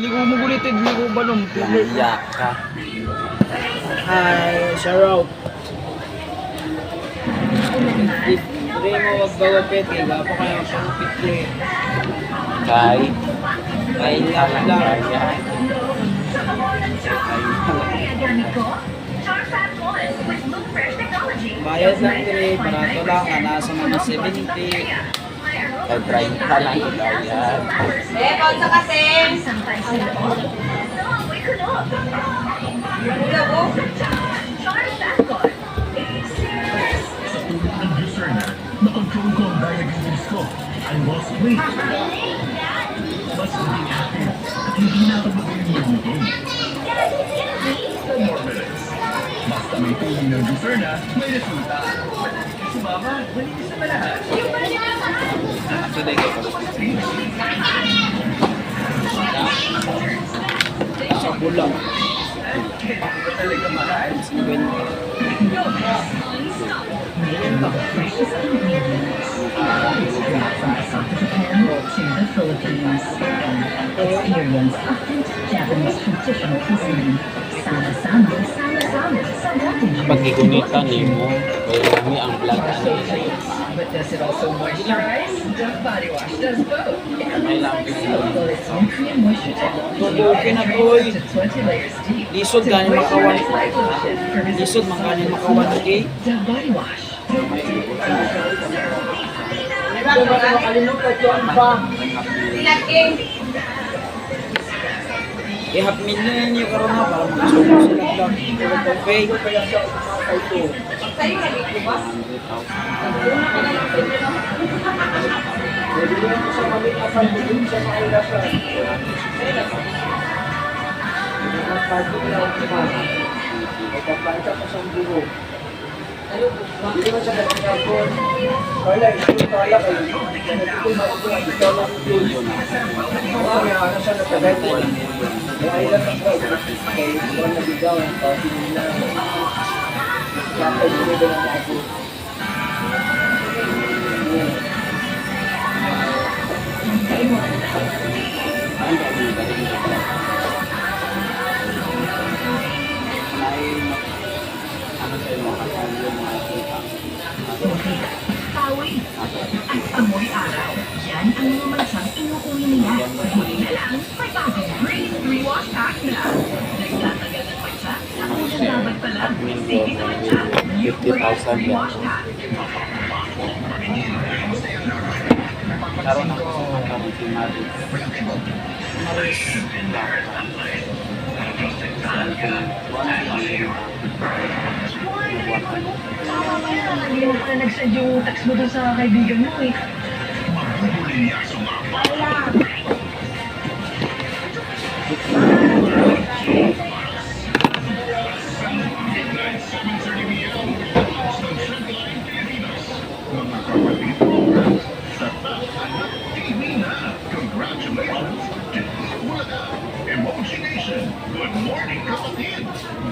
Hindi ko magulitin, hindi ko balong. Iyak ka. Hi, shout out. Hindi mo magbawapit, iba pa kayo pangupit ko eh. Kay Iyak lang. Bayad lang dire, barato lang, nasa mga 70. Kay 30 lang ito yan. Konsa kasi. Makontrol ko ang diabetes ko. I lost weight. Mas maging active at hindi na ako magugutom. 10 more minutes. Basta may tuloy ng Lucerna, may resulta. Si Mama, malinis na ba lahat? Today ko pala. Sa bulang. Talaga mahal. 70. To the Philippines. Experience authentic Japanese traditional cuisine. Sama-sama, sama-sama sa Voltage. Pag-igunitan mo, kaya kami ang vlog ano. But does it also moisturize? Dove Body Wash does both. May lambing Well, its own Korean moisture technology Okay na boy. to 20 layers deep. Lisod ganin To makawan. moisturize like lotion for Lisod man ganin makawan, okay? Dove Body Wash. I-half million yung karoon na para makasuko sila lang. Okay? Pawi at amoy araw. Yan ang mga mansang inuuwi nila. Huli na lang, may bagong Breeze 3-wash pack na. Nagtatagal ng pagsa, sa laban pa lang. Sige na pagsa. 50,000 yan. Wash pack. Karoon ako sa mga kamiting natin. Hindi mo pala nag-send yung text mo dun sa kaibigan mo eh. Congratulations! Emoji Nation! Good morning, kapatid!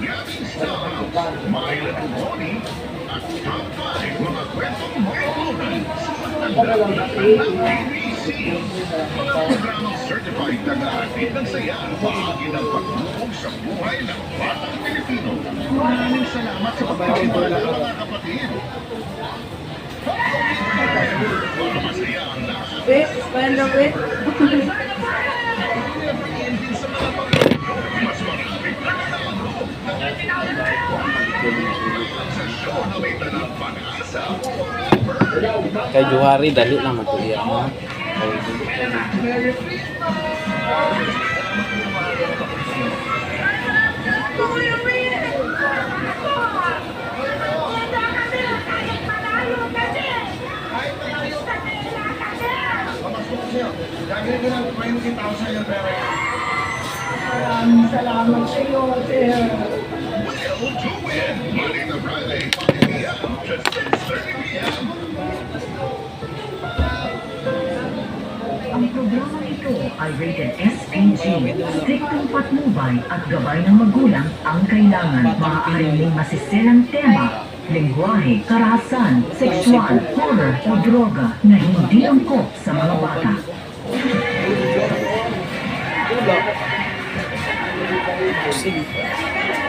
Gabby Style, My Little Pony, at Top 5 mga kwentong may buhay sa pagtagdag ng TVC. Mga programang certified nag-aatid ng saya, bahagi ng pagtulong sa buhay ng batang Pilipino. Maraming salamat sa pagtitiwala mga kapatid. Para masaya ang lahat. Wait, paano wait? Kay Juhari, dali lang matuliya mo. Maraming salamat sa iyo, sir. Will to win, Monday to Friday, 5 p.m. to 6:30 p.m. Ang programa ito ay rated SPG. Striktong patnubay at gabay ng magulang ang kailangan. Maaaring may masisirang tema, lengguwahe, karahasan, sexual, horror o droga na hindi angkop sa mga bata. Diba? Boxing.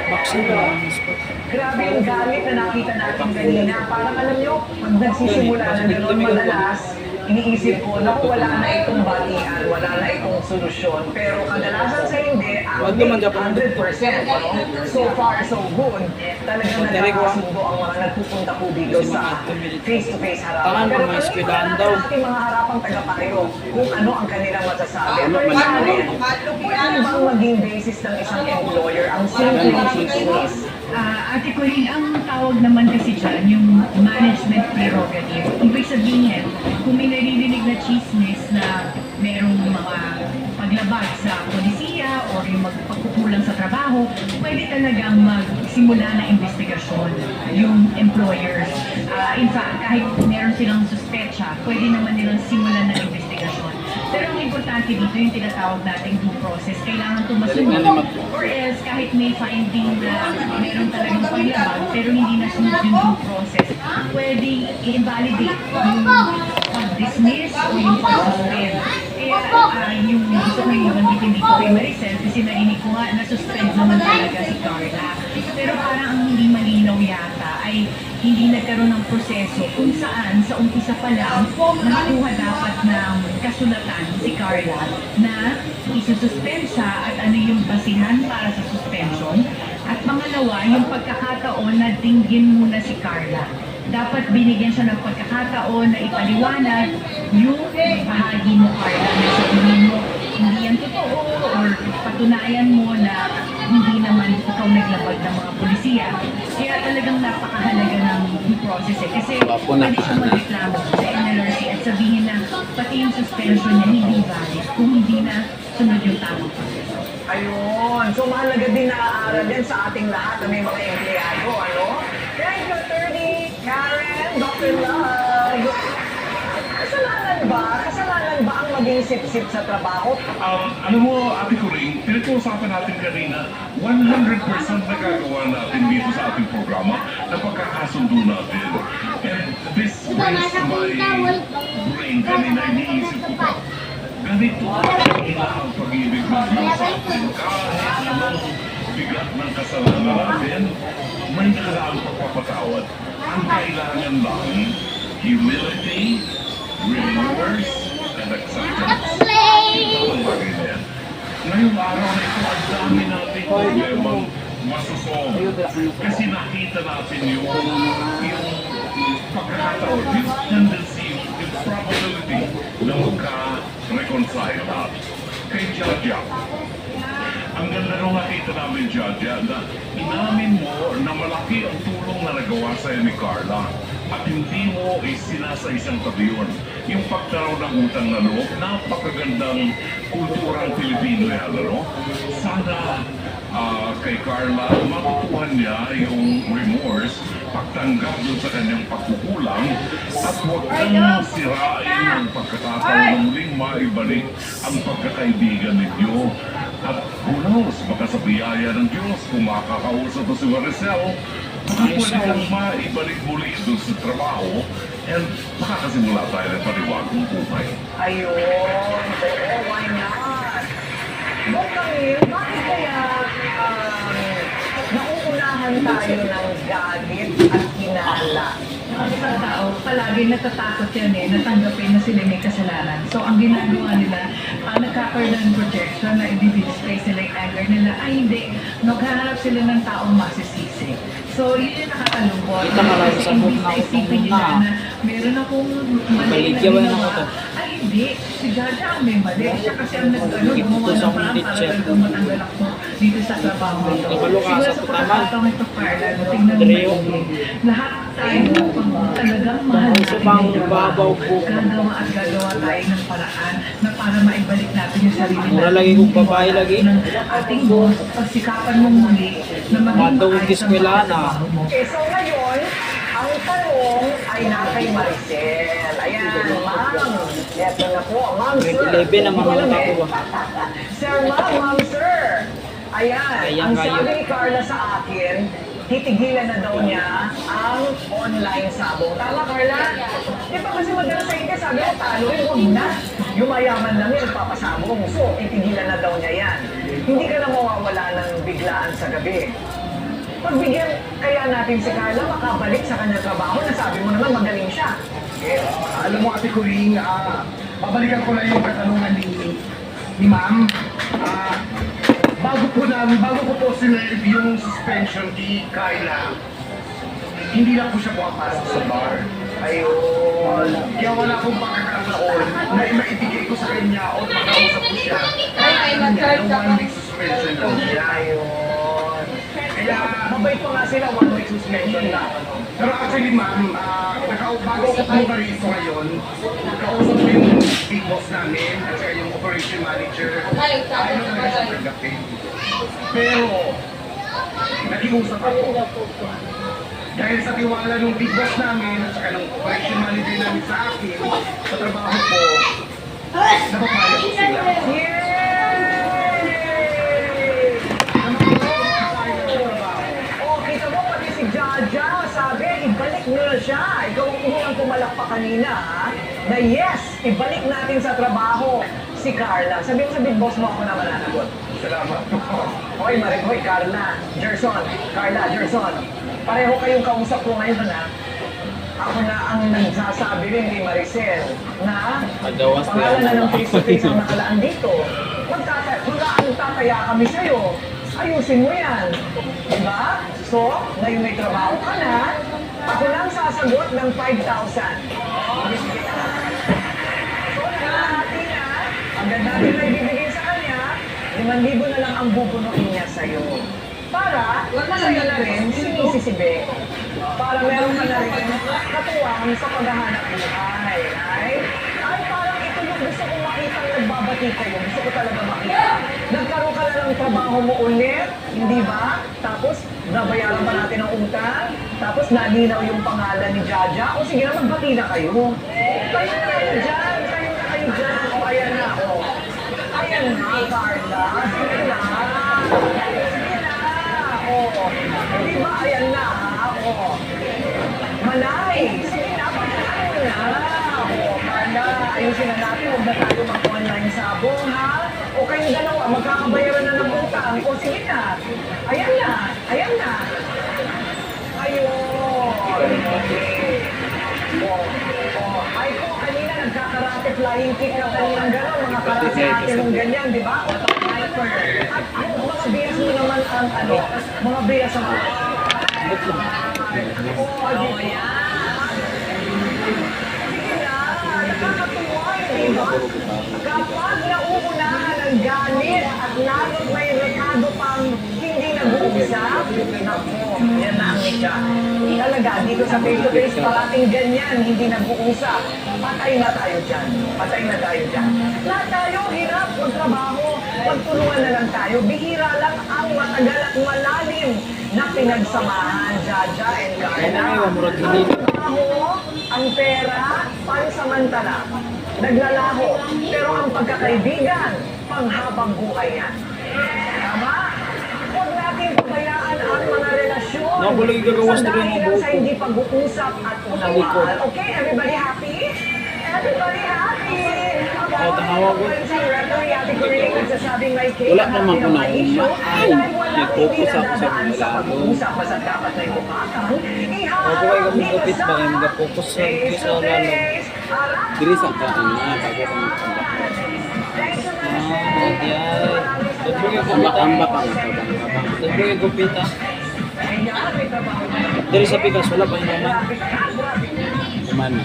Boxing ba ang sport? Grabe yung galit na nakita natin kanina. Parang alam nyo, pag nagsisimula na gano'n madalas, iniisip ko, naku, wala na itong batian, wala na itong solusyon. Pero kadalasan sa hindi, Wag naman Japan. 100%. No? So far, so good. Talagang nagkakasundo ang mga nagpupunta po dito sa face-to-face harapan. Tangan Pero mga eskwelahan daw. natin mga harapang tagapayo kung ano ang kanilang masasabi. Ano, Pero malinaw. paano bang maging basis ng isang employer ang simple chismis? Ate Corinne, ang tawag naman kasi dyan, yung management prerogative. Ibig sabihin, kung may naririnig na chismis na merong mga paglabag sa polisiya o yung magpagkukulang sa trabaho, pwede talagang magsimula na investigasyon yung employers. In fact, kahit meron silang suspecha, pwede naman nilang simulan na investigasyon. Pero ang importante dito yung tinatawag nating due process. Kailangan ito masunod. Or else, kahit may finding na meron talagang paglabag, pero hindi nasunod yung due process, pwede i-invalidate yung pag-dismiss o yung pag-suspend. Kaya yung gusto ko yung nabanggit dito kay Maricel, kasi narinig ko nga na-suspend naman talaga si Carla. Pero parang ang hindi malinaw yata ay hindi nagkaroon ng proseso kung saan sa umpisa pa lang nakuha dapat ng kasulatan si Carla na isususpend siya at ano yung basihan para sa suspension. At pangalawa, yung pagkakataon na dinggin muna si Carla. Dapat binigyan siya ng pagkakataon na ipaliwanag yung bahagi mo, Carla, na sabihin mo hindi yan totoo or patunayan mo na hindi naman ikaw naglabag ng mga polisiya. Kaya talagang napakahalaga ng due process eh. Kasi pwede siya magreklamo sa NLRC at sabihin na pati yung suspension niya hindi valid kung hindi na sunod yung tamang proseso. Ayun. So mahalaga din na aaral din sa ating lahat na may mga empleyado, ano? Thank you, Attorney Karen, Dr. Love. Kasalanan ba ang maging sip-sip sa trabaho? Alam mo, Ate Corinne, pinag-uusapan natin kanina, 100% nagagawa natin dito sa ating programa na pagkakasundo natin. And this brings my brain kanina, iniisip ko pa, ganito ang pag-ibig ng Diyos sa atin. Kahit anong bigat ng kasalanan natin, may nakaraang pagpapatawad. Ang kailangan lang, humility, remorse, and acceptance. Ito ang bagay na yan. Ngayong araw na ito, ang dami nating problemang masosolve. Kasi nakita natin yung pagkakataon, yung tendency, yung probability na magka-reconcile na. Kay Jaja, ang ganda nung nakita namin, Jaja, na inamin mo na malaki ang tulong na nagawa sa'yo ni Carla at hindi mo isinasa isang tabi yun. Yung pagtaraw ng utang na loob, napakagandang kulturang Pilipino yan, ano? Sana kay Carla, matutuhan niya yung remorse, pagtanggap dun sa kanyang pagkukulang, at huwag kang sirain ang pagkakataon ng muling maibalik ang pagkakaibigan ninyo. At who knows, baka sa biyaya ng Diyos, kung makakausap mo si Maricel, baka pwede kang maibalik muli dun sa trabaho, and makakasimula tayo ng paniwagong buhay. Ayun. Oo, why not? Dok Camille, bakit kaya nauunahan tayo ng galit at hinala? Ang isang tao, palagi natatakot yan natanggapin na sila may kasalanan. So, ang ginagawa nila, nagkakaroon ng projection na i-display sila yung anger nila, ay hindi, naghahanap sila ng taong masisisi. So, yun yung nakakalungkot. Kita nga lang sa Kasi book imbis na na isipin nila na meron akong mali na Baligyan mo na ginawa, ako to. ay hindi, si Jaja ang may mali. Siya kasi ang gumawa Ito sa ng parang para teacher. talagang matanggal ako dito sa trabaho ito. Kabalo ka Siguro sa sa putaman. pagkakataon ito, Carla, tingnan mo Dreo. maigi. Lahat tayo, pag talagang mahal Ang natin subang yung babaw po. gagawa at gagawa tayo ng paraan na para maibalik natin yung sarili natin. Mura lagi kong babae lagi. Ng ating boss, pagsikapan mong muli na maging Matawag maayos ang eskwelahan, trabaho mo. Okay, so ngayon, ang tanong ay na kay Maricel. Ayan, ma'am. Eto na po, ma'am, sir. Grade 11 naman Hindi ko alam ako eh. ba? Sir, ma'am, sir. Ayan, Ayan ang kayo. sabi ni Carla sa akin, titigilan na daw niya ang online sabong. Tama, Carla? Di ba kasi madalas sa inyo, sabi ko, talo rin, huwag na. Yung mayaman lang yun, papasabong. So, titigilan na daw niya yan. Hindi ka na mawawala ng biglaan sa gabi. Pagbigyan kaya natin si Carla makabalik sa kanyang trabaho na sabi mo naman magaling siya. Alam mo, Ate Coring, babalikan ko lang yung katanungan ni Ma'am. Bago ko po sinerve yung suspension kay Kyla, hindi na po siya pumapasok sa bar. Ayun. Kaya wala pong pagkakataon na maibigay ko sa kanya o makausap ko siya. Ay, Ng 1 week suspension lang siya. Ayun. Kaya mabait pa nga sila, 1 week suspension lang. Pero actually, Ma'am, bago ko pumunta rito ngayon, nakausap ko yung big boss namin at saka yung operation manager. Ayaw talaga siya tanggapin. Pero, nakiusap ako. Dahil sa tiwala ng big boss namin at saka ng operation manager namin sa akin, sa trabaho ko, napapayag ko sila. Yay! Oh, kita mo pati si Jaja, sabi, ibalik nyo na siya. Ikaw ang unang pumalak pa kanina, ha? Na yes, ibalik natin sa trabaho si Carla. Sabi mo sa big boss mo ako na mananagot. Salamat po. Hoy, Marihoy, Carla, Gerson, Carla, Gerson. Pareho kayong kausap ko ngayon, ha? Ako na ang nagsasabi rin kay Maricel na Madawas na pangalan na yan. ng face-to-face ang nakalaan dito. Magtataya kami sa'yo. Ayusin mo yan. Diba? So, ngayon may trabaho ka na, ako lang sasagot ng 5,000. So, nangahati na, ang ganda rin na ibibigay sa kanya, 5,000 na lang ang bubunuin niya sa'yo. Para, masaya na rin, sinisisibe. Para meron ka na rin katuwang sa paghahanap buhay. Ay, parang ito yung gusto kong makita nagbabati kayo. Gusto ko talaga makita. Nagkaroon ka na ng trabaho mo ulit, hindi ba? Tapos, nabayaran pa natin ang utang. Tapos, nalinaw yung pangalan ni Jaja. O sige na, magbati na kayo. Kayo na kayo dyan. Kayo na kayo dyan. O, ayan na. O. Ayan na, Carla. Sige na. Sige na. O. Di ba, ayan na, ha? O. Manay. Sige na, pagkakaroon na. O, Carla, ayusin na natin. Huwag na tayo mag-online sabong, ha? O kayong dalawa, magkakabayaran na ng utang. O sige na. Ayan na. Ayan na. Ayun. Okay. Ay ko, kanina nagkakarate flying kick ka kaninang gano'n. Mga karate ng ganyan, di ba? At yung mga bias mo naman ang ano, mga bias ang Oh, ayan. Sige na, nakakatuwa, di ba? Kapag nauunahan ang galit at lalo't may rekado pang hindi nag-uusap, naku, yan na ang ika. Talaga, dito sa face-to-face, parating ganyan, hindi nag-uusap. Patay na tayo dyan. Patay na tayo dyan. Lahat tayo, hirap, magtrabaho, magtulungan na lang tayo. Bihira lang ang matagal at malalim na pinagsamahan, Jaja and Carla. Ang trabaho, ang pera, pansamantala. Naglalaho, pero ang pagkakaibigan, panghabang buhay yan. Tama? Huwag natin pabayaan ang mga relasyon Nakuloy gagawas na rin ang sa dahil sa buko. hindi pag-uusap at unawaan. Okay, everybody happy? Everybody happy! tanawa ko. Wala naman ko na issue. Ay, nag-focus ako sa mga lalo. Ako kayo magkapit ba kayo mag-focus sa lalo? Diri sa kaan na, bago ko magtambak. Ay, tagpugay Tambak-tambak gupita. ang tabang-tabang. Tagpugay gupita. Dari sa pikas, wala pa yung naman. Kumana.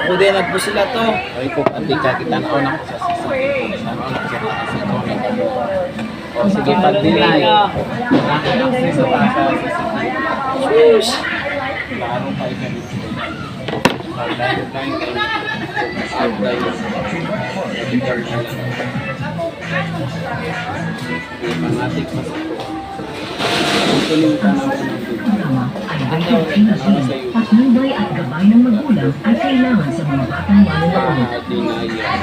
Ako din nagpo sila to. Ay ko pati ka kita na una ko sa sisi. Sana ako siya kasi ko may kabo. O sige pag-delay. Access sa tasa sa sisi. Klaro pa ikaw dito. Pag-dive line kayo. Pag-dive. Pag-dive na lang. Di panatik mas ito. Tuloy ka na ako ng Programa ay FEG, patnubay at gabay ng magulang ay kailangan sa mga batang manunood. Di na yan.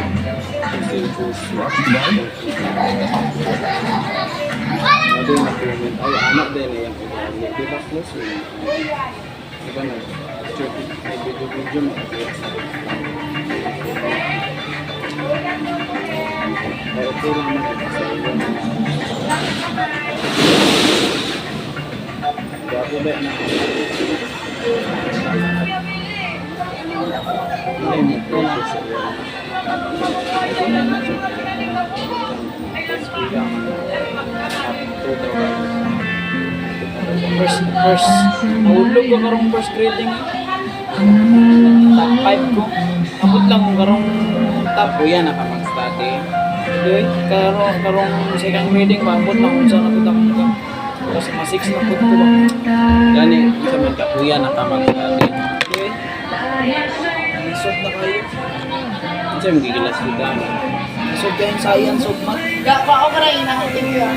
Kasi puso. Ano yung na-comment? Ay, anak din na yan. Di ba close yun? Di ba na? May video mo. Pero puro naman sa iyo. Bago ba na? Ay, may photo sa iyo. First, mahulog ko karong first grading eh. Top 5 ko. Abot lang kung karong top. Kuya, nakapag-study. Hindi, karong second grading pa. Abot lang kung saan abot ako nito. Kasi ma-6 na po ko ba. Gani, sa mga kuya, nakapag-study. Hindi, isot na kayo. Kasi magigilas kita. Isot kayo yung science of math. Ako ka rin, nakutin mo yun.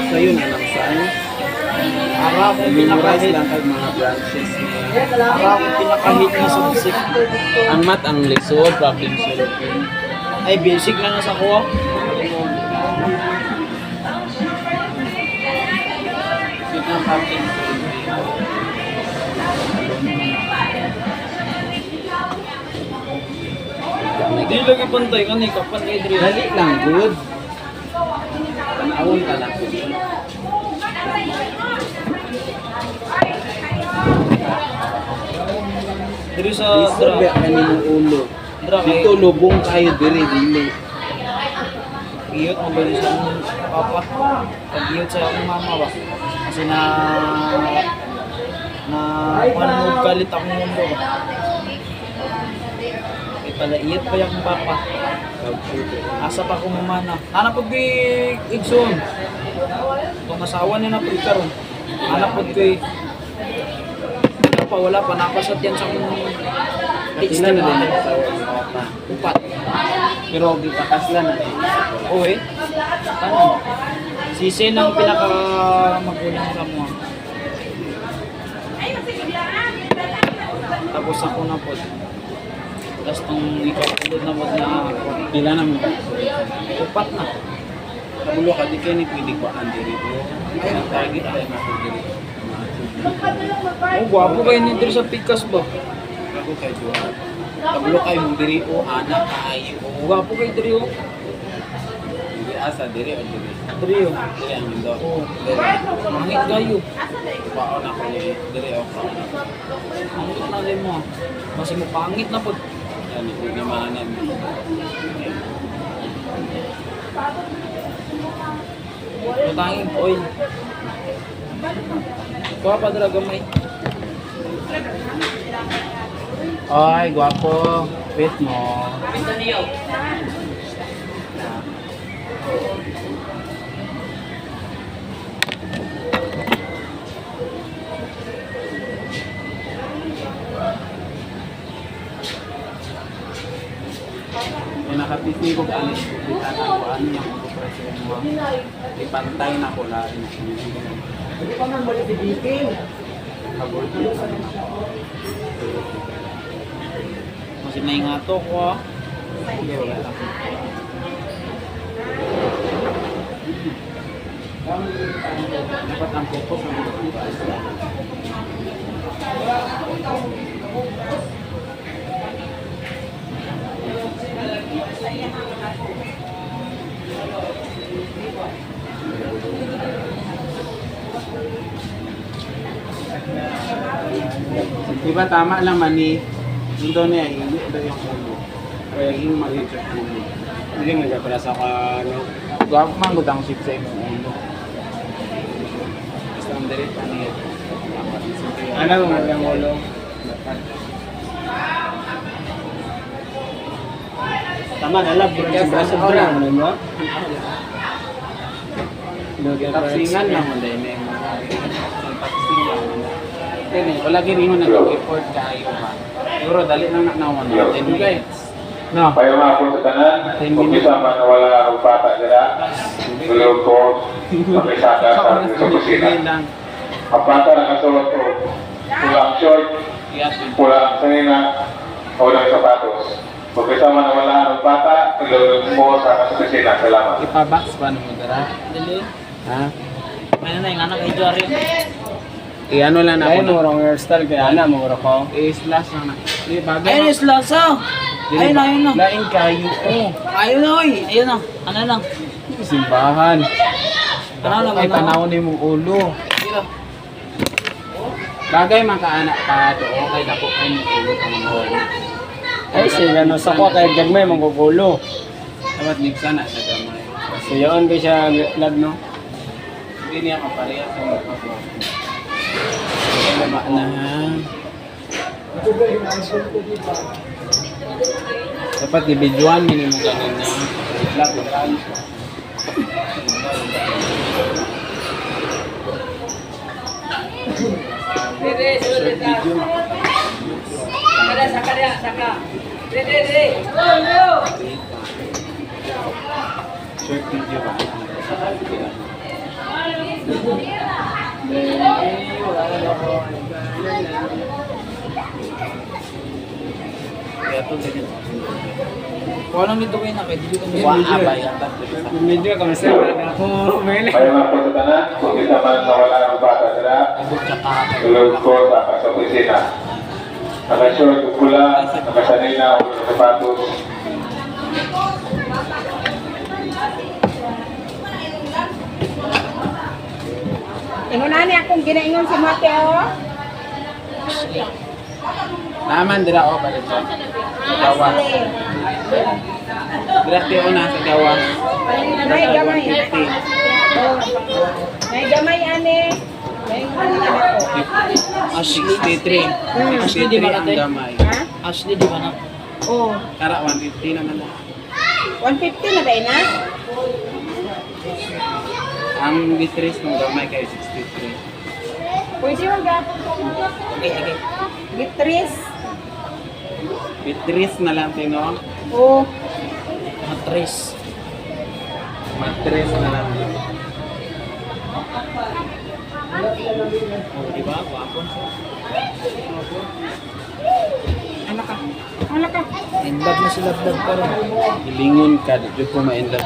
So yun, anak saan? Ara akong Memorize pinakahit. lang kag mga branches niya. Ara akong pinakahit na subject. Ang math, ang lisod, problem solving. Ay, basic na nasa kuha. Lisod ng problem solving. Hindi lagi pantay ka ni kapan kay Dre. Dali lang, good. Panawon ka lang. Dre sa Lisod ba Dra. kaninong ulo? Dra kay Dito lubong kayo diri dili. iyot mo ba sa akong papa? Pag-iyot sa akong mama ba? Kasi na panunod kalit akong mundo ba? Kaya pala iyot pa yung papa. Asa pa akong mamana. Nanapod ko igsoon. Kung asawa niya na po ikaroon. Nanapod ko wala pa napasat yan sa akong Ilan na din ang asawa ng papa. upat. Pero gipakaslan na eh. Oo eh. Ano? Si Sen ang pinaka magulang sa mo. Tapos ako na po. Tapos nung ikakulod na po na Pila naman ba? upat na. Kabulo ka, di kayo ni pwede ko ang diri po. Ay, ang target ay ako diri. Oh, gwapo kayo ni Dre sa Pikas ba? Ako kay Juan. Kabulo kayo mong diri po, anak, kaayo po. Gwapo kayo Dre oh. Diri asa, diri o diri. Dre oh. Diri ang mundo. Oo. Diri. Mangit kayo. Paon ako ni diri o paon. Mangit na rin mo. Kasi mo pangit na po. Yan, hindi maanan. Matanging oil. Kuha pa dala gamay. Ay, gwapo. Wait mo. May nakapiti ko alis ko kita na ko ano yung mga presyo mo. Ipantay na ko lang. Hindi pa man balik si Biking. Kasi may ngato ko ah. Hindi, wala lang. Dapat ang focus ang mga Di ba tama lang mani? Yung doon niya, hindi ito yung ulo. Kaya yung mag-check ulo. Hindi nga pala sa ano. Gawag man gudang ship sa imong ulo. Basta ang direct pa niya. Ano mo yung ulo? Tama na lang. Kaya sa oras mo. Tapsingan lang mo dahil may mga tapsingan. Kaya wala gini mo nag-effort kayo ba? Pero dali lang naknawan mo. 10 minutes. No. Payo nga po sa tanan, kung bisa man wala ang bata nila, tulog ko, makisada sa kusina. lang. Ang bata nakasuot ko, pulang short, pulang sanina, o walang sapatos. Kung bisa man wala ang bata, tulog mo sa kusina. Salamat. Ipa-box pa mo dara. Dili. Ha? May na yung anak kay Jari. I-ano lang ako. Ay, murang hairstyle kaya ana mo ko. I-slash lang na. Di bagay. Ayun is lasa. Ayun na, ayun na. Lain kayo. Oh. Ayun na, oy. Ayun na. Ano lang. Simbahan. Ano naman Ay, na? tanawon ni mong ulo. Sila. Bagay man ka anak pa to. Okay, dako ay mong ulo ka mga. Ay, siya no sa ko kay gagmay manggugulo. Dapat nigsa na sa gamay. So yun ba siya lag no? Hindi niya kapareha sa mga kapwa. Baba na ha. Dapat i-videoan minimum ganun na. Vlog lang. Short video short video ba? Kaya ito ganyan. Kung alam nito kayo na kayo, dili ka na Wah, video. abay. Medyo kami sa ako. May Payo nga po sa tanan, kung bisa man wala ang bata nila, Abot ka ka. tulog ko sa kusina. Nakashort, pula, nakasanina, o walang sapatos. Ingunan niya akong ginaingon si Mateo. Naman dira ako balik sa gawa. Dira tiyo na sa gawa. May gamay. May gamay, ane. May gamay ako. Ashley 63. Ashley di ba ang gamay? Ha? Ashley, di ba na? Oh, Kara 150 naman na. 150 na ba na? Ang bitres ng gamay kay 63. Pwede mo ga? Okay, okay. Gitris. Bitres na lang tino. Oh, Matris. Matres na lang. Di ba? Wapon. ano ka? Ano ka? Indag na sila vlog pa rin. Ilingon ka, di ko ma-inlove.